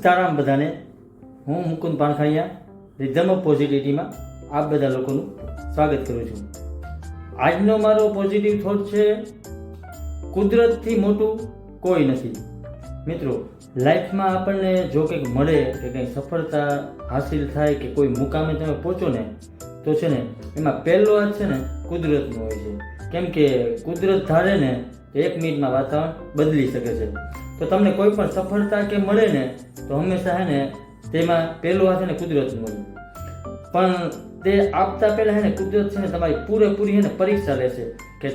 સીતારામ બધાને. હું Mukund પાણખાણીયા rhythm of પોઝિટિવિટીમાં આપ બધા લોકોનું સ્વાગત કરું છું. આજનો મારો પોઝિટિવ થોટ છે, કુદરતથી મોટું કોઈ નથી. મિત્રો, લાઈફમાં આપણને જો કંઈક મળે કે કંઈ સફળતા હાસિલ થાય કે કોઈ મુકામે તમે પહોંચો ને તો છે ને એમાં પહેલો હાથ છે ને કુદરતનો હોય છે. કેમ કે કુદરત ધારે ને તો 1 મિનિટમાં વાતાવરણ બદલી શકે છે. તો તમને કોઈ પણ સફળતા કે મળે ને તો હંમેશા હે ને તેમાં પહેલો હાથ છે ને કુદરતનો હોય. પણ તે આપતા પહેલાં હે ને કુદરત છે ને તમારી પૂરેપૂરી હે ને પરીક્ષા લેશે કે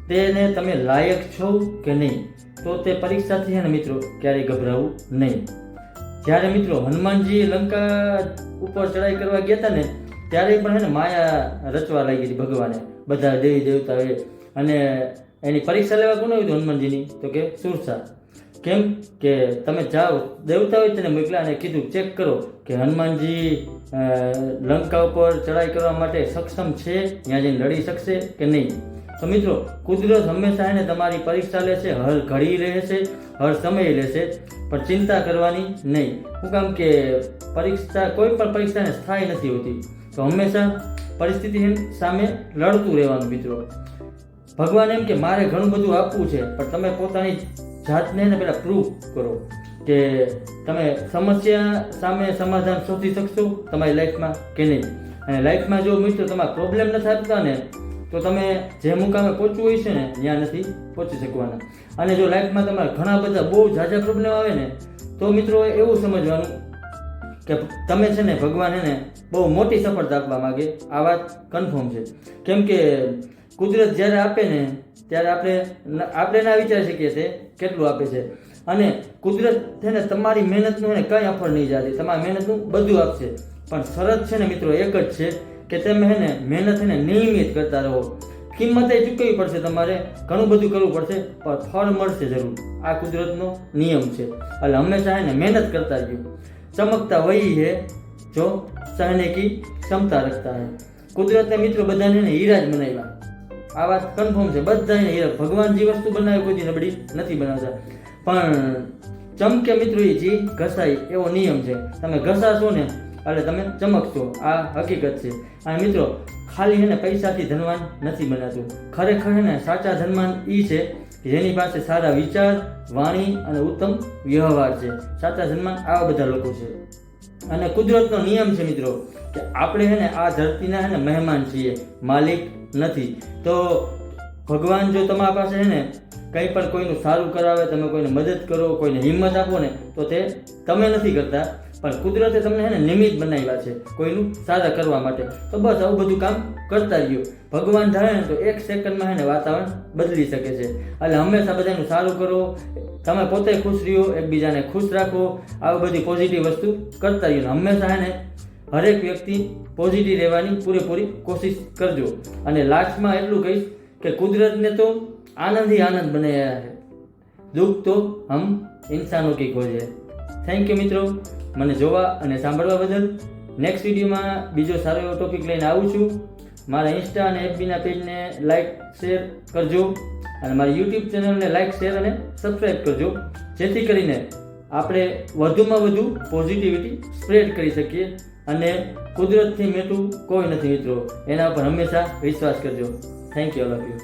તેને તમે લાયક છો કે નહીં. તો તે પરીક્ષાથી હે ને મિત્રો ક્યારેય ગભરાવું નહીં. જ્યારે મિત્રો હનુમાનજી લંકા ઉપર ચડાઈ કરવા ગયા હતા ને ત્યારે પણ હે ને માયા રચવા લાગી હતી ભગવાને, બધા દેવી દેવતાઓએ. અને એની પરીક્ષા લેવા કોણ આવ્યું હતું હનુમાનજીની? તો કે સુરસા. કેમ કે તમે જાઓ, દેવતાઓએ તેને મોકલ્યા અને કીધું ચેક કરો કે હનુમાનજી લંકા ઉપર ચડાઈ કરવા માટે સક્ષમ છે, ત્યાં જઈને લડી શકશે કે નહીં. તો મિત્રો, કુદરત હંમેશા એને તમારી પરીક્ષા લેશે, હર ઘડી રહેશે, હર સમય લેશે, પણ ચિંતા કરવાની નહીં. શું કામ કે પરીક્ષા, કોઈ પણ પરીક્ષાને સ્થાયી નથી હોતી. તો હંમેશા પરિસ્થિતિ સામે લડતું રહેવાનું. મિત્રો, ભગવાન એમ કે મારે ઘણું બધું આપવું છે, પણ તમે પોતાની જાતને ને પહેલાં પ્રૂવ કરો કે તમે સમસ્યા સામે સમાધાન શોધી શકશો તમારી લાઈફમાં કે નહીં. અને લાઈફમાં જો મિત્રો તમારા પ્રોબ્લેમ નથી આપતા ને તો તમે જે મુકામે પહોંચવું હોય છે ને ત્યાં નથી પહોંચી શકવાના. અને જો લાઈફમાં તમારા ઘણા બધા બહુ ઝાઝા પ્રોબ્લેમ આવે ને તો મિત્રો એવું સમજવાનું કે તમે છે ને ભગવાન એને બહુ મોટી સફળતા આપવા માગે. આ વાત કન્ફર્મ છે. કેમ કે કુદરત જ્યારે આપે ને ત્યારે આપણે ના વિચારી શકીએ છીએ કેટલું આપે છે. અને કુદરત છે ને તમારી મહેનતનું એને કંઈ અફળ નહીં જાતી, તમારી મહેનતનું બધું આપશે. પણ શરત છે ને મિત્રો એક જ છે કે તમે હે ને મહેનત છે ને નિયમિત કરતા રહો. કિંમતે ચૂકવવી પડશે, તમારે ઘણું બધું કરવું પડશે, પણ ફળ મળશે જરૂર. આ કુદરતનો નિયમ છે. એટલે હંમેશા હે ને મહેનત કરતા રહ્યો. ચમકતા વહી હે જો સહને કી ક્ષમતા રખતા હે. કુદરતને મિત્રો બધાને હીરા જ બનાવ્યા. આ વાત કન્ફર્મ છે. બધાને હીરા. ભગવાન જે વસ્તુ બનાવે કોઈ નબળી નથી બનાવતા, પણ ચમકે મિત્રો એ જી ઘસાય એવો નિયમ છે. તમે ઘસાશો ને એટલે તમે ચમકશો. આ હકીકત છે. અને મિત્રો, ખાલી હે ને પૈસાથી ધનવાન નથી બનાતું. ખરેખર હે ને સાચા ધનવાન એ છે જેની પાસે સારા વિચાર, વાણી અને ઉત્તમ વ્યવહાર છે. સાચા ધનવાન આવા બધા લોકો છે. અને કુદરતનો નિયમ છે મિત્રો કે આપણે હે ને આ ધરતીના હે ને મહેમાન છીએ, માલિક નથી. તો ભગવાન જો તમારા પાસે હે ને કંઈ પણ કોઈનું સારું કરાવે, તમે કોઈને મદદ કરો, કોઈને હિંમત આપો ને તો તે તમે નથી કરતા, પણ કુદરતે તમને હે ને નિમિત્ત બનાવ્યા છે કોઈનું સારા કરવા માટે. તો બસ આવું બધું કામ કરતા રહ્યો. ભગવાન ધારે ને તો 1 સેકન્ડમાં હે ને વાતાવરણ બદલી શકે છે. એટલે હંમેશા બધાનું સારું કરો, તમે પોતે ખુશ રહ્યો, એકબીજાને ખુશ રાખો. આવી બધી પોઝિટિવ વસ્તુ કરતા રહ્યો. હંમેશા હે ને હરેક વ્યક્તિ પોઝિટિવ રહેવાની પૂરેપૂરી કોશિશ કરજો. અને લાસ્ટમાં એટલું કહીશ કે કુદરતને તો આનંદ ही आनंद बनाया है, दुख तो हम इंसानों की खोज है. થેન્ક યુ મિત્રો, મને જોવા અને સાંભળવા બદલ. નેક્સ્ટ વિડીયોમાં બીજો સારો એવો ટોપિક લઈને આવું છું. મારા ઇન્સ્ટા અને એફબીના પેજને લાઇક શેર કરજો અને મારી યુટ્યુબ ચેનલને લાઇક શેર અને સબસ્ક્રાઈબ કરજો, જેથી કરીને આપણે વધુમાં વધુ પોઝિટિવિટી સ્પ્રેડ કરી શકીએ. અને કુદરતથી મોટું કોઈ નથી મિત્રો, એના પર હંમેશા વિશ્વાસ કરજો. Thank you all of you.